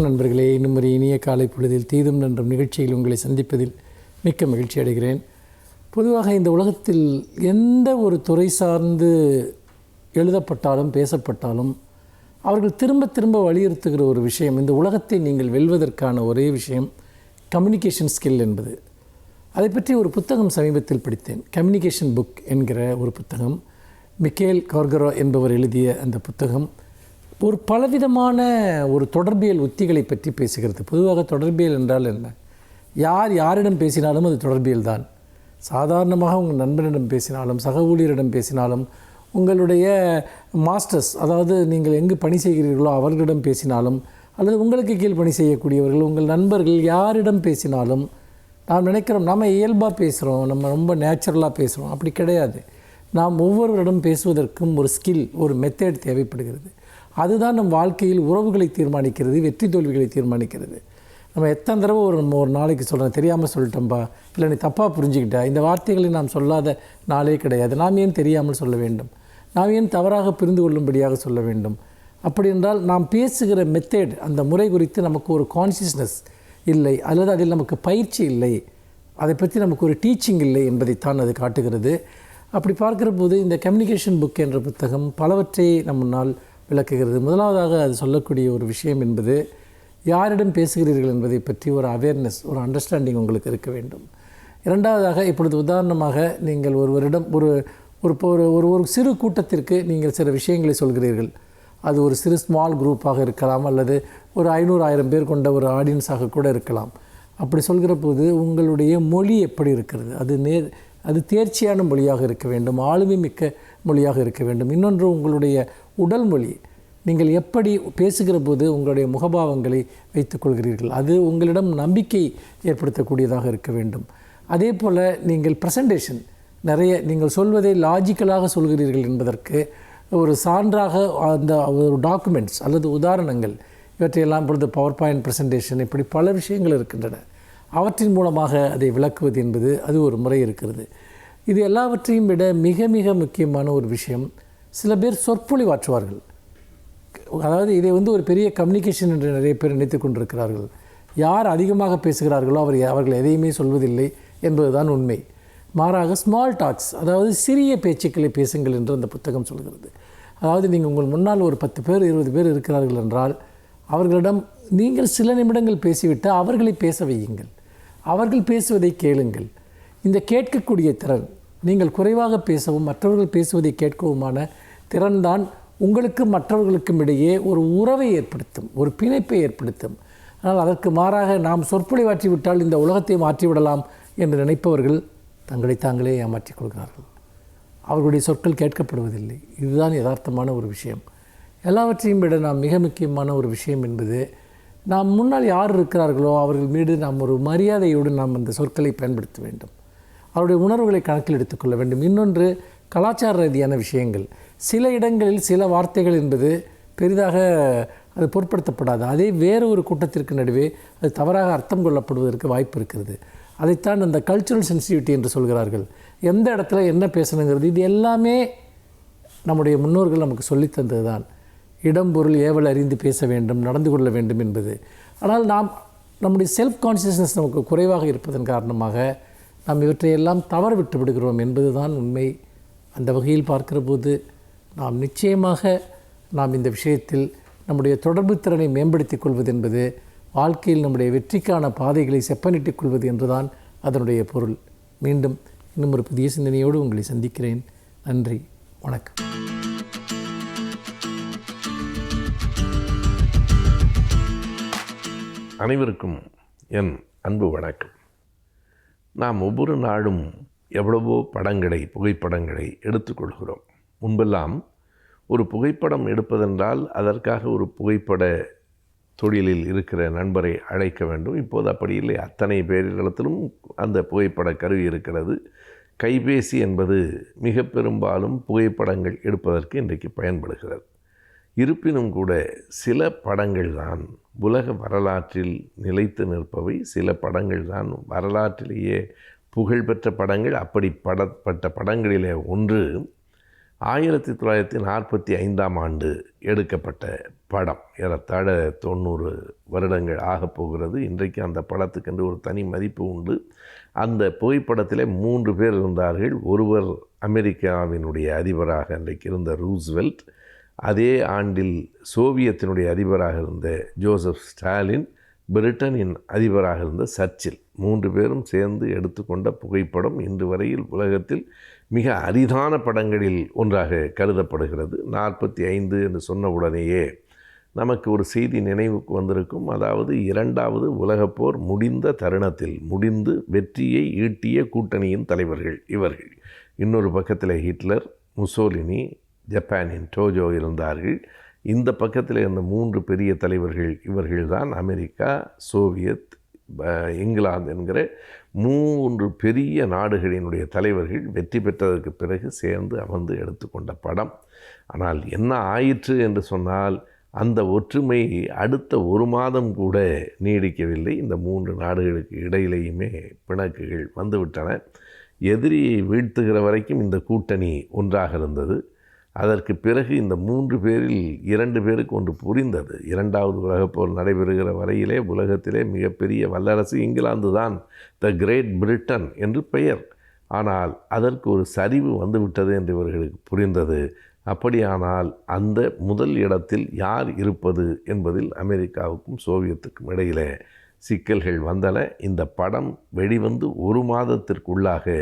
வணக்கம் நண்பர்களே. இன்னும் ஒரு இனிய காலை பொழுதில் தீதும் நன்றும் நிகழ்ச்சியில் உங்களை சந்திப்பதில் மிக்க மகிழ்ச்சி அடைகிறேன். பொதுவாக இந்த உலகத்தில் எந்த ஒரு துறை சார்ந்து எழுதப்பட்டாலும் பேசப்பட்டாலும் அவர்கள் திரும்ப திரும்ப வலியுறுத்துகிற ஒரு விஷயம், இந்த உலகத்தை நீங்கள் வெல்வதற்கான ஒரே விஷயம் கம்யூனிகேஷன் ஸ்கில் என்பது. அதை பற்றி ஒரு புத்தகம் சமீபத்தில் படித்தேன். கம்யூனிகேஷன் புக் என்கிற ஒரு புத்தகம். மிக்கேல் கார்கரோ என்பவர் எழுதிய அந்த புத்தகம் ஒரு பலவிதமான ஒரு தொடர்பியல் உத்திகளை பற்றி பேசுகிறது. பொதுவாக தொடர்பியல் என்றால் என்ன? யார் யாரிடம் பேசினாலும் அது தொடர்பியல் தான். சாதாரணமாக உங்கள் நண்பனிடம் பேசினாலும், சக ஊழியரிடம் பேசினாலும், உங்களுடைய மாஸ்டர்ஸ், அதாவது நீங்கள் எங்கு பணி செய்கிறீர்களோ அவர்களிடம் பேசினாலும், அல்லது உங்களுக்கு கீழ் பணி செய்யக்கூடியவர்கள், உங்கள் நண்பர்கள் யாரிடம் பேசினாலும், நாம் நினைக்கிறோம் நம்ம இயல்பாக பேசுகிறோம், நம்ம ரொம்ப நேச்சுரலாக பேசுகிறோம். அப்படி கிடையாது. நாம் ஒவ்வொருவரிடம் பேசுவதற்கும் ஒரு ஸ்கில், ஒரு மெத்தட் தேவைப்படுகிறது. அதுதான் நம் வாழ்க்கையில் உறவுகளை தீர்மானிக்கிறது, வெற்றி தோல்விகளை தீர்மானிக்கிறது. நம்ம எத்தனை தடவை ஒரு நாளைக்கு சொல்கிறேன், தெரியாமல் சொல்லிட்டோம்பா, இல்லை நீ தப்பாக புரிஞ்சுக்கிட்டா, இந்த வார்த்தைகளை நாம் சொல்லாத நாளே கிடையாது. நாம் ஏன் தெரியாமல் சொல்ல வேண்டும்? நாம் ஏன் தவறாக புரிந்து கொள்ளும்படியாக சொல்ல வேண்டும்? அப்படி என்றால் நாம் பேசுகிற மெத்தட், அந்த முறை குறித்து நமக்கு ஒரு கான்சியஸ்னஸ் இல்லை, அல்லது அதில் நமக்கு பயிற்சி இல்லை, அதை பற்றி நமக்கு ஒரு டீச்சிங் இல்லை என்பதைத்தான் அது காட்டுகிறது. அப்படி பார்க்குற போது இந்த கம்யூனிகேஷன் புக் என்ற புத்தகம் பலவற்றை நம் முன்னால் விளக்குகிறது. முதலாவதாக அது சொல்லக்கூடிய ஒரு விஷயம் என்பது, யாரிடம் பேசுகிறீர்கள் என்பதை பற்றி ஒரு அவேர்னஸ், ஒரு அண்டர்ஸ்டாண்டிங் உங்களுக்கு இருக்க வேண்டும். இரண்டாவதாக, இப்பொழுது உதாரணமாக நீங்கள் ஒருவரிடம் ஒரு ஒரு சிறு கூட்டத்திற்கு நீங்கள் சில விஷயங்களை சொல்கிறீர்கள். அது ஒரு சிறு ஸ்மால் குரூப்பாக இருக்கலாம், அல்லது ஒரு 500-1000 பேர் கொண்ட ஒரு ஆடியன்ஸாக கூட இருக்கலாம். அப்படி சொல்கிற போது உங்களுடைய மொழி எப்படி இருக்கிறது? அது தேர்ச்சியான மொழியாக இருக்க வேண்டும், ஆளுமை மிக்க மொழியாக இருக்க வேண்டும். இன்னொன்று, உங்களுடைய உடல் மொழி, நீங்கள் எப்படி பேசுகிற போது உங்களுடைய முகபாவங்களை வைத்துக்கொள்கிறீர்கள், அது உங்களிடம் நம்பிக்கை ஏற்படுத்தக்கூடியதாக இருக்க வேண்டும். அதே போல் நீங்கள் ப்ரெசன்டேஷன், நிறைய நீங்கள் சொல்வதை லாஜிக்கலாக சொல்கிறீர்கள் என்பதற்கு ஒரு சான்றாக அந்த ஒரு டாக்குமெண்ட்ஸ் அல்லது உதாரணங்கள், இவற்றையெல்லாம் பொழுது பவர் பாயிண்ட் ப்ரெசன்டேஷன், இப்படி பல விஷயங்கள் இருக்கின்றன. அவற்றின் மூலமாக அதை விளக்குவது என்பது அது ஒரு முறை இருக்கிறது. இது எல்லாவற்றையும் விட மிக மிக முக்கியமான ஒரு விஷயம், சில பேர் சொற்பொழிவாற்றுவார்கள். அதாவது இதை ஒரு பெரிய கம்யூனிகேஷன் என்று நிறைய பேர் நினைத்து கொண்டிருக்கிறார்கள். யார் அதிகமாக பேசுகிறார்களோ அவர்கள் எதையுமே சொல்வதில்லை என்பதுதான் உண்மை. மாறாக ஸ்மால் டாக்ஸ், அதாவது சிறிய பேச்சுக்களை பேசுங்கள் என்று அந்த புத்தகம் சொல்கிறது. அதாவது நீங்கள் உங்கள் முன்னால் ஒரு 10 பேர் 20 பேர் இருக்கிறார்கள் என்றால் அவர்களிடம் நீங்கள் சில நிமிடங்கள் பேசிவிட்டு அவர்களை பேச வையுங்கள், அவர்கள் பேசுவதை கேளுங்கள். இந்த கேட்கக்கூடிய திறன், நீங்கள் குறைவாக பேசவும் மற்றவர்கள் பேசுவதை கேட்கவுமான திறன்தான் உங்களுக்கு மற்றவர்களுக்கும் இடையே ஒரு உறவை ஏற்படுத்தும், ஒரு பிணைப்பை ஏற்படுத்தும். ஆனால் அதற்கு மாறாக நாம் சொற்பொழிவாற்றி விட்டால் இந்த உலகத்தை மாற்றிவிடலாம் என்று நினைப்பவர்கள் தங்களை தாங்களே ஏமாற்றிக் கொள்கிறார்கள். அவர்களுடைய சொற்கள் கேட்கப்படுவதில்லை. இதுதான் யதார்த்தமான ஒரு விஷயம். எல்லாவற்றையும் விட நாம் மிக முக்கியமான ஒரு விஷயம் என்பது, நாம் முன்னால் யார் இருக்கிறார்களோ அவர்கள் மீது நாம் ஒரு மரியாதையோடு நாம் அந்த சொற்களை பயன்படுத்த வேண்டும். அவருடைய உணர்வுகளை கணக்கில் எடுத்துக்கொள்ள வேண்டும். இன்னொன்று, கலாச்சார ரீதியான விஷயங்கள். சில இடங்களில் சில வார்த்தைகள் என்பது பெரிதாக அது பொருட்படுத்தப்படாது. அதே வேறு ஒரு கூட்டத்திற்கு நடுவே அது தவறாக அர்த்தம் கொள்ளப்படுவதற்கு வாய்ப்பு இருக்கிறது. அதைத்தான் அந்த கல்ச்சுரல் சென்சிட்டிவிட்டி என்று சொல்கிறார்கள். எந்த இடத்துல என்ன பேசணுங்கிறது, இது எல்லாமே நம்முடைய முன்னோர்கள் நமக்கு சொல்லித்தந்தது தான். இடம் பொருள் ஏவல் அறிந்து பேச வேண்டும், நடந்து கொள்ள வேண்டும் என்பது. ஆனால் நம்முடைய செல்ஃப் கான்சியஸ்னஸ் நமக்கு குறைவாக இருப்பதன் காரணமாக நாம் இவற்றையெல்லாம் தவற விட்டு விடுகிறோம் என்பது தான் உண்மை. அந்த வகையில் பார்க்கிற போது நாம் நிச்சயமாக இந்த விஷயத்தில் நம்முடைய தொடர்பு திறனை மேம்படுத்திக் கொள்வது என்பது வாழ்க்கையில் நம்முடைய வெற்றிக்கான பாதைகளை செப்பனிட்டுக் கொள்வது என்றுதான் அதனுடைய பொருள். மீண்டும் இன்னும் ஒரு புதிய சிந்தனையோடு உங்களை சந்திக்கிறேன். நன்றி, வணக்கம். அனைவருக்கும் என் அன்பு வணக்கம். நாம் ஒவ்வொரு நாளும் எவ்வளவோ புகைப்படங்களை எடுத்துக்கொள்கிறோம். முன்பெல்லாம் ஒரு புகைப்படம் எடுப்பதென்றால் அதற்காக ஒரு புகைப்பட தொழிலில் இருக்கிற நண்பரை அழைக்க வேண்டும். இப்போது அப்படி இல்லை. அத்தனை பேரிடத்திலும் அந்த புகைப்பட கருவி இருக்கிறது. கைபேசி என்பது மிக பெரும்பாலும் புகைப்படங்கள் எடுப்பதற்கு இன்றைக்கு பயன்படுகிறது. இருப்பினும் கூட சில படங்கள் தான் உலக வரலாற்றில் நிலைத்து நிற்பவை. சில படங்கள் தான் வரலாற்றிலேயே புகழ்பெற்ற படங்கள். அப்படி படப்பட்ட படங்களிலே ஒன்று 1945ஆம் ஆண்டு எடுக்கப்பட்ட படம். ஏறத்தாழ 90 வருடங்கள் ஆகப் போகிறது. இன்றைக்கு அந்த படத்துக்கென்று ஒரு தனி மதிப்பு உண்டு. அந்த புகைப்படத்தில் 3 பேர் இருந்தார்கள். ஒருவர் அமெரிக்காவினுடைய அதிபராக அன்றைக்கு இருந்த ரூஸ்வெல்ட், அதே ஆண்டில் சோவியத்தினுடைய அதிபராக இருந்த ஜோசப் ஸ்டாலின், பிரிட்டனின் அதிபராக இருந்த சர்ச்சில், 3 பேரும் சேர்ந்து எடுத்துக்கொண்ட புகைப்படம் இன்று வரையில் உலகத்தில் மிக அரிதான படங்களில் ஒன்றாக கருதப்படுகிறது. 45 என்று சொன்ன உடனேயே நமக்கு ஒரு செய்தி நினைவுக்கு வந்திருக்கும். அதாவது 2வது உலகப்போர் முடிந்த தருணத்தில் முடிந்து வெற்றியை ஈட்டிய கூட்டணியின் தலைவர்கள் இவர்கள். இன்னொரு பக்கத்தில் ஹிட்லர், முசோலினி, ஜப்பானின் டோஜோ இருந்தார்கள். இந்த பக்கத்தில் இருந்த 3 பெரிய தலைவர்கள் இவர்கள்தான் அமெரிக்கா, சோவியத், இங்கிலாந்து என்கிற 3 பெரிய நாடுகளினுடைய தலைவர்கள் வெற்றி பெற்றதற்கு பிறகு சேர்ந்து அமர்ந்து எடுத்துக்கொண்ட படம். ஆனால் என்ன ஆயிற்று என்று சொன்னால், அந்த ஒற்றுமை அடுத்த 1 மாதம் கூட நீடிக்கவில்லை. இந்த 3 நாடுகளுக்கு இடையிலேயுமே பிணக்குகள் வந்துவிட்டன. எதிரியை வீழ்த்துகிற வரைக்கும் இந்த கூட்டணி ஒன்றாக இருந்தது. அதற்கு பிறகு இந்த 3 பேரில் 2 பேருக்கு ஒன்று புரிந்தது. 2வது உலகப்போர் நடைபெறுகிற வரையிலே உலகத்திலே மிகப்பெரிய வல்லரசு இங்கிலாந்து தான், த கிரேட் பிரிட்டன் என்று பெயர். ஆனால் அதற்கு ஒரு சரிவு வந்துவிட்டது என்று இவர்களுக்கு புரிந்தது. அப்படியானால் அந்த முதல் இடத்தில் யார் இருப்பது என்பதில் அமெரிக்காவுக்கும் சோவியத்துக்கும் இடையிலே சிக்கல்கள் வந்தன. இந்த படம் வெளிவந்து 1 மாதத்திற்குள்ளாக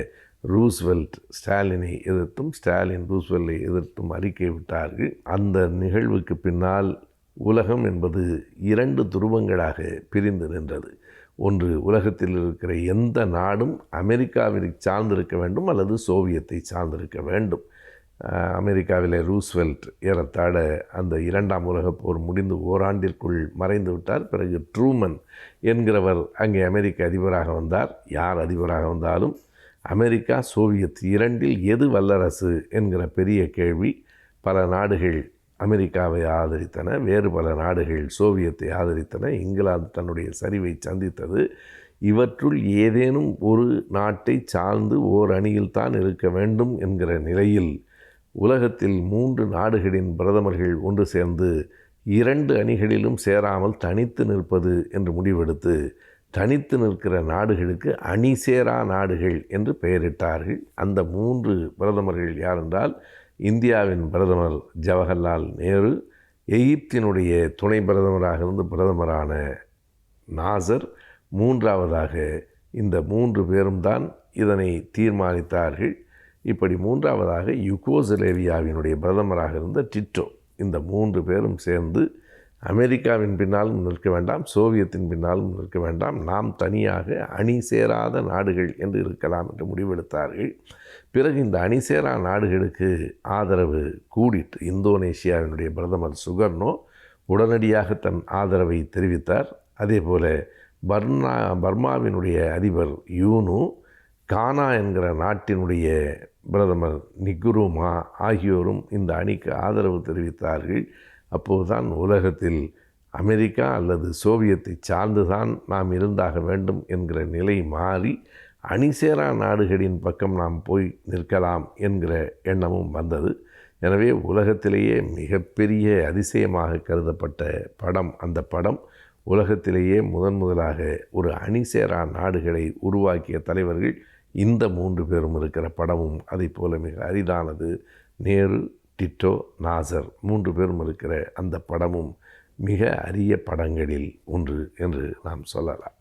ரூஸ்வெல்ட் ஸ்டாலினை எதிர்த்தும், ஸ்டாலின் ரூஸ்வெல்ட்டை எதிர்த்தும் அறிக்கை விட்டார்கள். அந்த நிகழ்வுக்கு பின்னால் உலகம் என்பது 2 துருவங்களாக பிரிந்து நின்றது. ஒன்று, உலகத்தில் இருக்கிற எந்த நாடும் அமெரிக்காவை சார்ந்திருக்க வேண்டும் அல்லது சோவியத்தை சார்ந்திருக்க வேண்டும். அமெரிக்காவில் ரூஸ்வெல்ட் ஏறத்தாழ அந்த 2ஆம் உலகப் போர் முடிந்து ஓராண்டிற்குள் மறைந்து விட்டார். பிறகு ட்ரூமன் என்கிறவர் அங்கே அமெரிக்க அதிபராக வந்தார். யார் அதிபராக வந்தாலும் அமெரிக்கா, சோவியத் இரண்டில் எது வல்லரசு என்கிற பெரிய கேள்வி. பல நாடுகள் அமெரிக்காவை ஆதரித்தன, வேறு பல நாடுகள் சோவியத்தை ஆதரித்தன. இங்கிலாந்து தன்னுடைய சரிவை சந்தித்தது. இவற்றுள் ஏதேனும் ஒரு நாட்டை சார்ந்து ஓர் அணியில் தான் இருக்க வேண்டும் என்கிற நிலையில் உலகத்தில் 3 நாடுகளின் பிரதமர்கள் ஒன்று சேர்ந்து 2 அணிகளிலும் சேராமல் தனித்து நிற்பது என்று முடிவெடுத்து, தனித்து நிற்கிற நாடுகளுக்கு அணி சேரா நாடுகள் என்று பெயரிட்டார்கள். அந்த 3 பிரதமர்கள் யார் என்றால், இந்தியாவின் பிரதமர் ஜவஹர்லால் நேரு, எகிப்தினுடைய துணை பிரதமராக இருந்து பிரதமரான நாசர், 3வதாக இந்த 3 பேரும் தான் இதனை தீர்மானித்தார்கள். இப்படி 3வதாக யுகோஸ்லேவியாவினுடைய பிரதமராக இருந்த டிட்டோ. இந்த 3 பேரும் சேர்ந்து அமெரிக்காவின் பின்னாலும் நிற்க வேண்டாம், சோவியத்தின் பின்னாலும் நிற்க வேண்டாம், நாம் தனியாக அணி சேராத நாடுகள் என்று இருக்கலாம் என்று முடிவெடுத்தார்கள். பிறகு இந்த அணி சேரா நாடுகளுக்கு ஆதரவு கூடிட்டு இந்தோனேஷியாவினுடைய பிரதமர் சுகர்னோ உடனடியாக தன் ஆதரவை தெரிவித்தார். அதே போல் பர்மாவினுடைய அதிபர் யூனு, கானா என்கிற நாட்டினுடைய பிரதமர் நிகுருமா ஆகியோரும் இந்த அணிக்கு ஆதரவு தெரிவித்தார்கள். அப்போதுதான் உலகத்தில் அமெரிக்கா அல்லது சோவியத்தை சார்ந்துதான் நாம் இருந்தாக வேண்டும் என்கிற நிலை மாறி அணிசேரா நாடுகளின் பக்கம் நாம் போய் நிற்கலாம் என்கிற எண்ணமும் வந்தது. எனவே உலகத்திலேயே மிகப்பெரிய அதிசயமாக கருதப்பட்ட படம் அந்த படம். உலகத்திலேயே முதலாக ஒரு அணிசேரா நாடுகளை உருவாக்கிய தலைவர்கள் இந்த 3 பேரும் இருக்கிற படமும் அதை போல மிக அரிதானது. நேரு, டிட்டோ, நாசர் 3 பேரும் இருக்கிற அந்த படமும் மிக அரிய படங்களில் ஒன்று என்று நாம் சொல்லலாம்.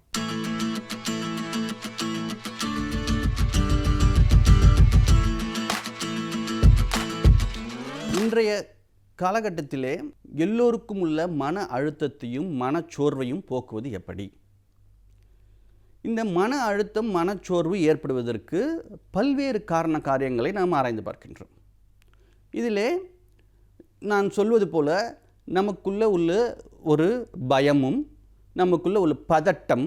இன்றைய காலகட்டத்திலே எல்லோருக்கும் உள்ள மன அழுத்தத்தையும் மனச்சோர்வையும் போக்குவது எப்படி? இந்த மன அழுத்தம், மனச்சோர்வு ஏற்படுவதற்கு பல்வேறு காரியங்களை நாம் ஆராய்ந்து பார்க்கின்றோம். இதிலே நான் சொல்வது போல நமக்குள்ள உள்ள ஒரு பயமும், நமக்குள்ள உள்ள பதட்டம்,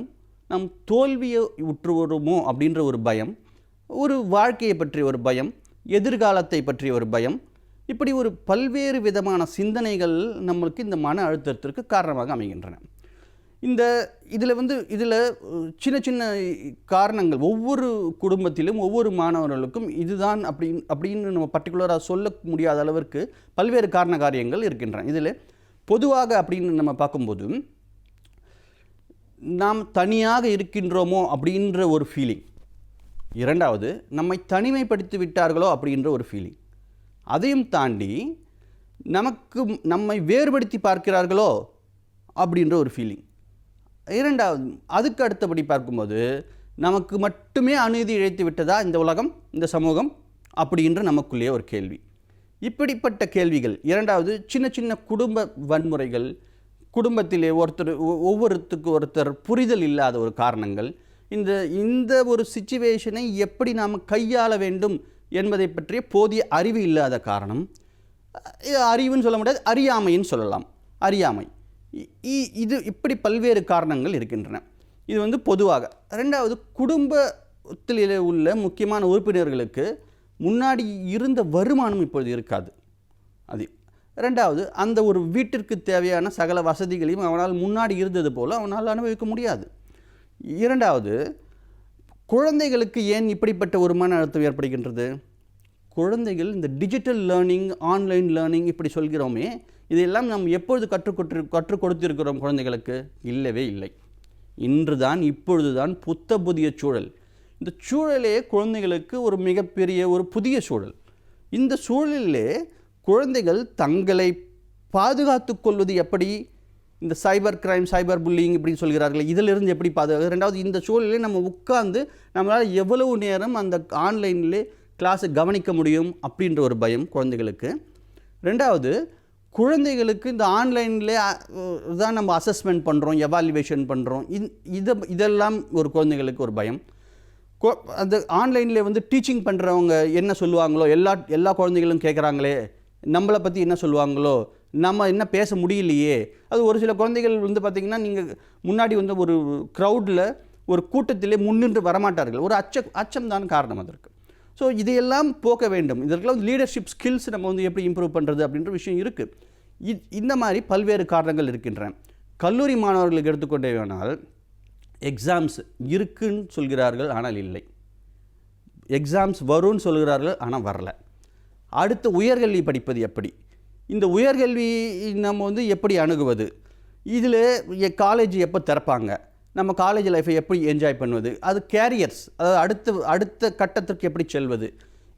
நம் தோல்வியை உற்றுவருமோ அப்படின்ற ஒரு பயம், ஒரு வாழ்க்கையை பற்றிய ஒரு பயம், எதிர்காலத்தை பற்றிய ஒரு பயம், இப்படி ஒரு பல்வேறு விதமான சிந்தனைகள் நம்மளுக்கு இந்த மன அழுத்தத்திற்கு காரணமாக அமைகின்றன. இதில் சின்ன சின்ன காரணங்கள் ஒவ்வொரு குடும்பத்திலும் ஒவ்வொரு மாணவர்களுக்கும் இதுதான் அப்படின்னு நம்ம பர்டிகுலராக சொல்ல முடியாத அளவிற்கு பல்வேறு காரண காரியங்கள் இருக்கின்றன. இதில் பொதுவாக அப்படின்னு நம்ம பார்க்கும்போது நாம் தனியாக இருக்கின்றோமோ அப்படின்ற ஒரு ஃபீலிங், இரண்டாவது நம்மை தனிமைப்படுத்தி விட்டார்களோ அப்படின்ற ஒரு ஃபீலிங், அதையும் தாண்டி நம்மை வேறுபடுத்தி பார்க்கிறார்களோ அப்படின்ற ஒரு ஃபீலிங், இரண்டாவது அதுக்கு அடுத்தபடி பார்க்கும்போது நமக்கு மட்டுமே அநீதி இழைத்து விட்டதா இந்த உலகம், இந்த சமூகம் அப்படின்ற நமக்குள்ளேயே ஒரு கேள்வி. இப்படிப்பட்ட கேள்விகள், இரண்டாவது சின்ன சின்ன குடும்ப வன்முறைகள், குடும்பத்திலே ஒவ்வொருத்தருக்கு ஒருத்தர் புரிதல் இல்லாத ஒரு காரணங்கள், இந்த ஒரு சிச்சுவேஷனை எப்படி நாம் கையாள வேண்டும் என்பதை பற்றிய போதிய அறிவு இல்லாத காரணம், அறிவுன்னு சொல்ல முடியாது, அறியாமைன்னு சொல்லலாம், அறியாமை. இது இப்படி பல்வேறு காரணங்கள் இருக்கின்றன. இது பொதுவாக. ரெண்டாவது, குடும்பத்தில் உள்ள முக்கியமான உறுப்பினர்களுக்கு முன்னாடி இருந்த வருமானம் இப்பொழுது இருக்காது. அது ரெண்டாவது, அந்த ஒரு வீட்டிற்கு தேவையான சகல வசதிகளையும் அவனால் முன்னாடி இருந்தது போல் அவனால் அனுபவிக்க முடியாது. இரண்டாவது, குழந்தைகளுக்கு ஏன் இப்படிப்பட்ட ஒரு மன அழுத்தம் ஏற்படுகின்றது? குழந்தைகள் இந்த டிஜிட்டல் லேர்னிங், ஆன்லைன் லேர்னிங் இப்படி சொல்கிறோமே, இதையெல்லாம் நாம் எப்பொழுது கற்றுக் கொடுத்திருக்கிறோம் குழந்தைகளுக்கு? இல்லவே இல்லை. இப்பொழுதுதான் புதிய சூழல். இந்த சூழலே குழந்தைகளுக்கு ஒரு மிகப்பெரிய ஒரு புதிய சூழல். இந்த சூழலிலே குழந்தைகள் தங்களை பாதுகாத்து கொள்வது எப்படி? இந்த சைபர் கிரைம், சைபர் புல்லிங் இப்படின்னு சொல்கிறார்கள், இதிலிருந்து எப்படி பாதுகாக்கிறது? ரெண்டாவது, இந்த சூழலிலே நம்ம உட்கார்ந்து நம்மளால் எவ்வளவு நேரம் அந்த ஆன்லைனிலே கிளாஸை கவனிக்க முடியும் அப்படின்ற ஒரு பயம் குழந்தைகளுக்கு. ரெண்டாவது, குழந்தைகளுக்கு இந்த ஆன்லைனில் தான் நம்ம அசஸ்மெண்ட் பண்ணுறோம், எவாலுவேஷன் பண்ணுறோம், இதெல்லாம் ஒரு குழந்தைகளுக்கு ஒரு பயம். அந்த ஆன்லைனில் டீச்சிங் பண்ணுறவங்க என்ன சொல்லுவாங்களோ, எல்லா குழந்தைகளும் கேட்குறாங்களே, நம்மளை பற்றி என்ன சொல்லுவாங்களோ, நம்ம என்ன பேச முடியலையே. அது ஒரு சில குழந்தைகள் பார்த்திங்கன்னா, நீங்கள் முன்னாடி ஒரு க்ரௌடில் ஒரு கூட்டத்திலே முன்னின்று வரமாட்டார்கள். ஒரு அச்சம் தான் காரணம் அதற்கு. ஸோ இதையெல்லாம் போக்க வேண்டும். இதற்கெல்லாம் லீடர்ஷிப் ஸ்கில்ஸ் நம்ம எப்படி இம்ப்ரூவ் பண்ணுறது அப்படின்ற விஷயம் இருக்குது. இந்த மாதிரி பல்வேறு காரணங்கள் இருக்கின்றன. கல்லூரி மாணவர்களுக்கு எடுத்துக்கொண்டே வேணால் எக்ஸாம்ஸ் இருக்குன்னு சொல்கிறார்கள், ஆனால் இல்லை. எக்ஸாம்ஸ் வரும்னு சொல்கிறார்கள், ஆனால் வரல. அடுத்து உயர்கல்வி படிப்பது எப்படி? இந்த உயர்கல்வி நம்ம எப்படி அணுகுவது? இதில் காலேஜ் எப்போ திறப்பாங்க? நம்ம காலேஜ் லைஃப்பை எப்படி என்ஜாய் பண்ணுவது? அது கேரியர்ஸ், அதாவது அடுத்த கட்டத்திற்கு எப்படி செல்வது?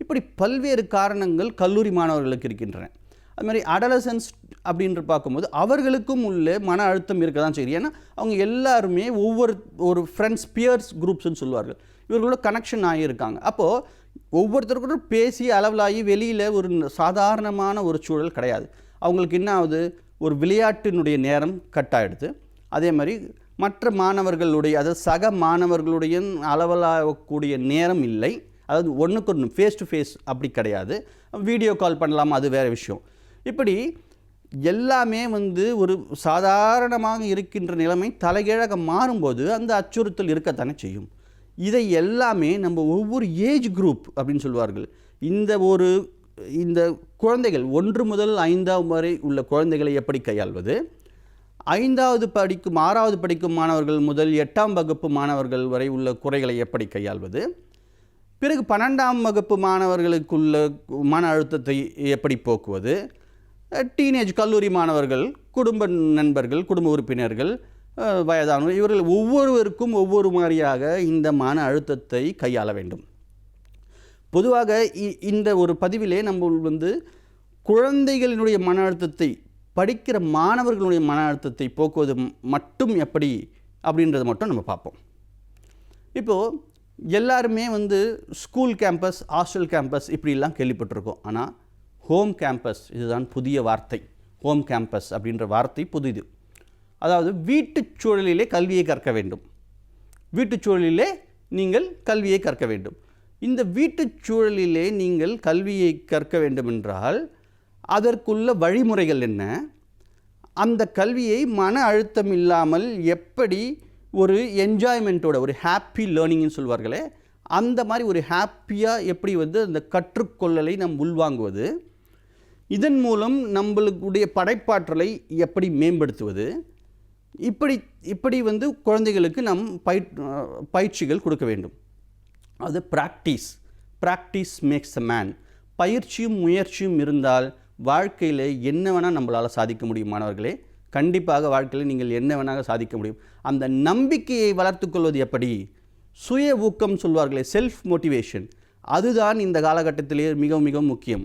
இப்படி பல்வேறு காரணங்கள் கல்லூரி மாணவர்களுக்கு இருக்கின்றன. அது மாதிரி அடலசன்ஸ் அப்படின்ற பார்க்கும்போது அவர்களுக்கும் உள்ள மன அழுத்தம் இருக்க தான் செய்யுது. ஏன்னா அவங்க எல்லாருமே ஒரு ஃப்ரெண்ட்ஸ், பியர்ஸ் குரூப்ஸ்ன்னு சொல்லுவார்கள், இவர்களோட கனெக்ஷன் ஆகியிருக்காங்க. அப்போது ஒவ்வொருத்தருக்கும் பேசி அளவலாகி வெளியில் ஒரு சாதாரணமான ஒரு சூழல் கிடையாது. அவங்களுக்கு என்ன ஆகுது? ஒரு விளையாட்டினுடைய நேரம் கட் ஆகிடுது. அதே மாதிரி மற்ற மாணவர்களுடைய, அதாவது சக மாணவர்களுடைய அளவலாகக்கூடிய நேரம் இல்லை. அதாவது ஒன்றுக்கு ஒன்று ஃபேஸ் டு ஃபேஸ் அப்படி கிடையாது. வீடியோ கால் பண்ணலாமா, அது வேறு விஷயம். இப்படி எல்லாமே ஒரு சாதாரணமாக இருக்கின்ற நிலைமை தலைகீழாக மாறும்போது அந்த அச்சுறுத்தல் இருக்கத்தானே செய்யும். இதை எல்லாமே நம்ம ஒவ்வொரு ஏஜ் குரூப் அப்படின்னு சொல்வார்கள். இந்த குழந்தைகள் 1 முதல் 5ஆம் வரை உள்ள குழந்தைகளை எப்படி கையாள்வது, 5வது படிக்கும் 6வது படிக்கும் மாணவர்கள் முதல் 8ஆம் வகுப்பு மாணவர்கள் வரை உள்ள குறைகளை எப்படி கையாள்வது, பிறகு 12ஆம் வகுப்பு மாணவர்களுக்குள்ள மன அழுத்தத்தை எப்படி போக்குவது, டீனேஜ் கல்லூரி மாணவர்கள், குடும்ப நண்பர்கள், குடும்ப உறுப்பினர்கள், வயதானவர், இவர்கள் ஒவ்வொருவருக்கும் ஒவ்வொரு மாதிரியாக இந்த மன அழுத்தத்தை கையாள வேண்டும். பொதுவாக இந்த ஒரு பதிவிலே நம்ம குழந்தைகளினுடைய மன அழுத்தத்தை, படிக்கிற மாணவர்களுடைய மன அழுத்தத்தை போக்குவது மட்டும் எப்படி அப்படின்றத மட்டும் நம்ம பார்ப்போம். இப்போது எல்லாருமே ஸ்கூல் கேம்பஸ், ஹாஸ்டல் கேம்பஸ் இப்படிலாம் கேள்விப்பட்டிருக்கோம். ஆனால் ஹோம் கேம்பஸ், இதுதான் புதிய வார்த்தை. ஹோம் கேம்பஸ் அப்படின்ற வார்த்தை புதிது. அதாவது வீட்டுச் சூழலிலே கல்வியை கற்க வேண்டும். வீட்டுச் சூழலிலே நீங்கள் கல்வியை கற்க வேண்டும். இந்த வீட்டுச் சூழலிலே நீங்கள் கல்வியை கற்க வேண்டுமென்றால் அதற்குள்ள வழிமுறைகள் என்ன? அந்த கல்வியை மன அழுத்தம் இல்லாமல் எப்படி ஒரு என்ஜாய்மெண்ட்டோட, ஒரு ஹாப்பி லேர்னிங்னு சொல்வார்களே, அந்த மாதிரி ஒரு ஹாப்பியாக எப்படி அந்த கற்றுக்கொள்ளலை நாம் உள்வாங்குவது, இதன் மூலம் நம்மளுடைய படைப்பாற்றலை எப்படி மேம்படுத்துவது, இப்படி வந்து குழந்தைகளுக்கு நம் பயிற்சிகள் கொடுக்க வேண்டும். அது ப்ராக்டிஸ் மேக்ஸ் அ மேன். பயிற்சியும் முயற்சியும் இருந்தால் வாழ்க்கையில் என்ன வேணால் நம்மளால் சாதிக்க முடியும் மாணவர்களே. கண்டிப்பாக வாழ்க்கையில் நீங்கள் என்ன வேணாலும் சாதிக்க முடியும். அந்த நம்பிக்கையை வளர்த்துக்கொள்வது எப்படி? சுய ஊக்கம் சொல்வார்களே, செல்ஃப் மோட்டிவேஷன், அதுதான் இந்த காலகட்டத்திலே மிக மிக முக்கியம்.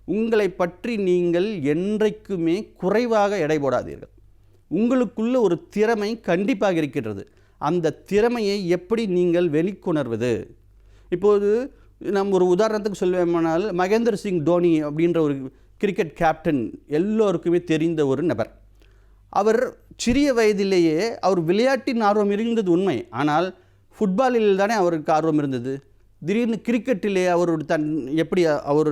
உங்களை பற்றி நீங்கள் என்றைக்குமே குறைவாக எடை போடாதீர்கள். உங்களுக்குள்ள ஒரு திறமை கண்டிப்பாக இருக்கின்றது. அந்த திறமையை எப்படி நீங்கள் வெளிக்கொணர்வது? இப்போது நம்ம ஒரு உதாரணத்துக்கு சொல்வேமானால், மகேந்திர சிங் தோனி அப்படின்ற ஒரு கிரிக்கெட் கேப்டன் எல்லோருக்குமே தெரிந்த ஒரு நபர். அவர் சிறிய வயதிலேயே அவர் விளையாட்டின் ஆர்வம் இருந்தது உண்மை. ஆனால் ஃபுட்பாலில் தானே அவருக்கு ஆர்வம் இருந்தது. திடீர்னு கிரிக்கெட்டிலே அவர் எப்படி அவர்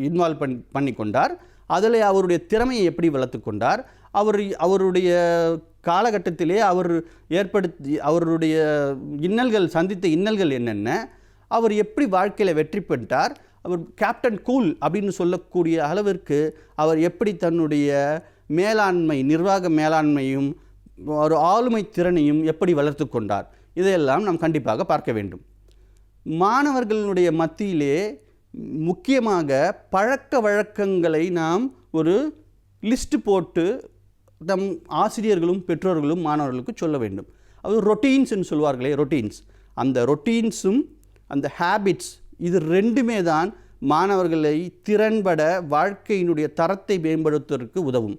இன்வால்வ் பண்ணி கொண்டார், அதில் அவருடைய திறமையை எப்படி வளர்த்து கொண்டார், அவருடைய காலகட்டத்திலே அவருடைய சந்தித்த இன்னல்கள் என்னென்ன, அவர் எப்படி வாழ்க்கையில் வெற்றி பெற்றார், அவர் கேப்டன் கூல் அப்படின்னு சொல்லக்கூடிய அளவிற்கு அவர் எப்படி தன்னுடைய நிர்வாக மேலாண்மையும் ஒரு ஆளுமை திறனையும் எப்படி வளர்த்து கொண்டார், இதையெல்லாம் நாம் கண்டிப்பாக பார்க்க வேண்டும். மாணவர்களுடைய மத்தியிலே முக்கியமாக பழக்க வழக்கங்களை நாம் ஒரு லிஸ்ட் போட்டு நம் ஆசிரியர்களும் பெற்றோர்களும் மாணவர்களுக்கு சொல்ல வேண்டும். அது ரொட்டீன்ஸ்ன்னு சொல்வார்களே, அந்த ரொட்டீன்ஸும் அந்த ஹேபிட்ஸ், இது ரெண்டுமே தான் மாணவர்களை திறன்பட வாழ்க்கையினுடைய தரத்தை மேம்படுத்துவதற்கு உதவும்.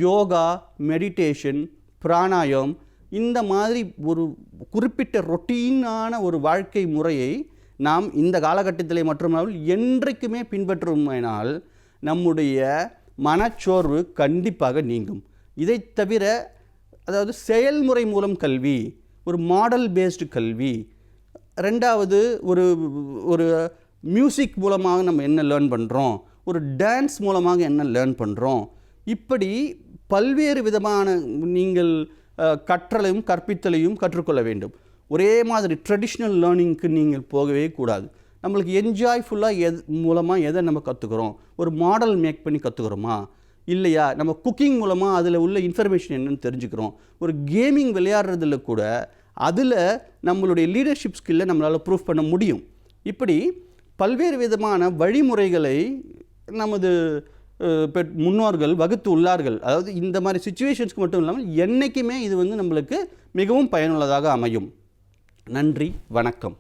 யோகா, மெடிடேஷன், பிராணாயம், இந்த மாதிரி ஒரு குறிப்பிட்ட ரொட்டீனான ஒரு வாழ்க்கை முறையை நாம் இந்த காலகட்டத்திலே மட்டுமல்லாமல் என்றைக்குமே பின்பற்றுமானால் நம்முடைய மனச்சோர்வு கண்டிப்பாக நீங்கும். இதை தவிர, அதாவது செயல்முறை மூலம் கல்வி, ஒரு மாடல் பேஸ்டு கல்வி, ரெண்டாவது ஒரு மியூசிக் மூலமாக நம்ம என்ன லேர்ன் பண்ணுறோம், ஒரு டான்ஸ் மூலமாக என்ன லேர்ன் பண்ணுறோம், இப்படி பல்வேறு விதமான நீங்கள் கற்றலையும் கற்பித்தலையும் கற்றுக்கொள்ள வேண்டும். ஒரே மாதிரி ட்ரெடிஷ்னல் லேர்னிங்க்கு நீங்கள் போகவே கூடாது. நம்மளுக்கு என்ஜாய்ஃபுல்லாக மூலமாக எதை நம்ம கற்றுக்குறோம், ஒரு மாடல் மேக் பண்ணி கற்றுக்குறோமா இல்லையா, நம்ம குக்கிங் மூலமாக அதில் உள்ள இன்ஃபர்மேஷன் என்னன்னு தெரிஞ்சுக்கிறோம், ஒரு கேமிங் விளையாடுறதுல கூட அதில் நம்மளுடைய லீடர்ஷிப் ஸ்கில்லை நம்மளால் ப்ரூவ் பண்ண முடியும். இப்படி பல்வேறு விதமான வழிமுறைகளை நமது முன்னோர்கள் வகுத்து உள்ளார்கள். அதாவது இந்த மாதிரி சிச்சுவேஷன்ஸ்க்கு மட்டும் இல்லாமல் என்றைக்குமே இது நம்மளுக்கு மிகவும் பயனுள்ளதாக அமையும். நன்றி, வணக்கம்.